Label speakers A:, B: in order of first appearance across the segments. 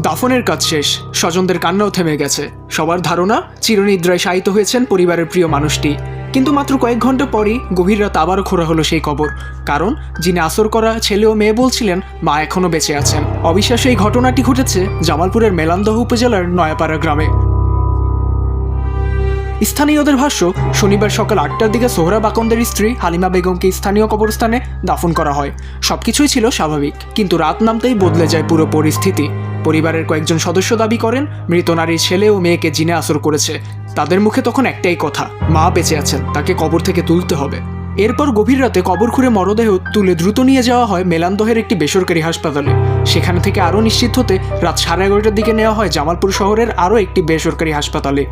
A: দাফনের কাজ শেষ, স্বজনদের কান্নাও থেমে গেছে। সবার ধারণা চিরনিদ্রায় শায়িত হয়েছেন পরিবারের প্রিয় মানুষটি। কিন্তু মাত্র কয়েক ঘন্টা পরই গভীর রাত আবারও খোঁড়া হলো সেই কবর। কারণ যিনি আসর করা ছেলে ও মেয়ে বলছিলেন মা এখনও বেঁচে আছেন। অবিশ্বাস্য এই ঘটনাটি ঘটেছে জামালপুরের মেলান্দহ উপজেলার নয়াপাড়া গ্রামে। স্থানীয়দের ভাষ্য, শনিবার সকাল 8টার দিকে সোহরাব আকন্দের স্ত্রী হালিমা বেগমকে স্থানীয় কবরস্থানে দাফন করা হয়। সবকিছুই ছিল স্বাভাবিক, কিন্তু রাত নামতেই বদলে যায় পুরো পরিস্থিতি। পরিবারের কয়েকজন সদস্য দাবি করেন মৃত নারীর ছেলে ও মেয়েকে জিনে আসর করেছে। তাদের মুখে তখন একটাই কথা, মা বেঁচে আছেন, তাকে কবর থেকে তুলতে হবে। এরপর গভীর রাতে কবর খুঁড়ে মরদেহ তুলে দ্রুত নিয়ে যাওয়া হয় মেলান্দহের একটি বেসরকারি হাসপাতালে। সেখান থেকে আরও নিশ্চিত হতে রাত 11:30টার দিকে নেওয়া হয় জামালপুর শহরের আরও একটি বেসরকারি হাসপাতালে।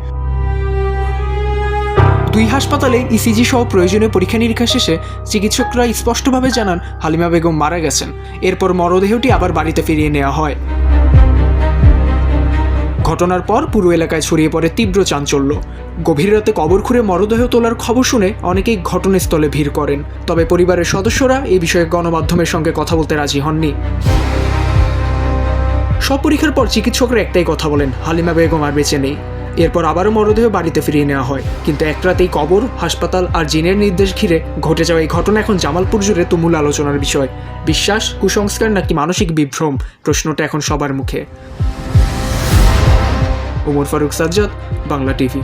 A: দুই হাসপাতালে ইসিজি সহ প্রয়োজনীয় পরীক্ষা নিরীক্ষা শেষে চিকিৎসকরা স্পষ্টভাবে জানান হালিমা বেগম মারা গেছেন। এরপর মরদেহটি আবার বাড়িতে ফিরিয়ে নেওয়া হয়। ঘটনার পর পুরো এলাকায় ছড়িয়ে পড়ে তীব্র চাঞ্চল্য। গভীর রাতে কবর খুঁড়ে মরদেহ তোলার খবর শুনে অনেকেই ঘটনাস্থলে ভিড় করেন। তবে পরিবারের সদস্যরা এই বিষয়ে গণমাধ্যমের সঙ্গে কথা বলতে রাজি হননি। সব পরীক্ষার পর চিকিৎসকরা একটাই কথা বলেন, হালিমা বেগম আর বেঁচে নেই। এরপর আবারও মরদেহ বাড়িতে ফিরিয়ে নেওয়া হয়। কিন্তু এক রাতেই কবর, হাসপাতাল আর জিনের নির্দেশ ঘিরে ঘটে যাওয়া এই ঘটনা এখন জামালপুর জুড়ে তুমুল আলোচনার বিষয়। বিশ্বাস, কুসংস্কার নাকি মানসিক বিভ্রম, প্রশ্নটা এখন সবার মুখে। ওমর ফারুক সাজ্জাদ, বাংলা টিভি।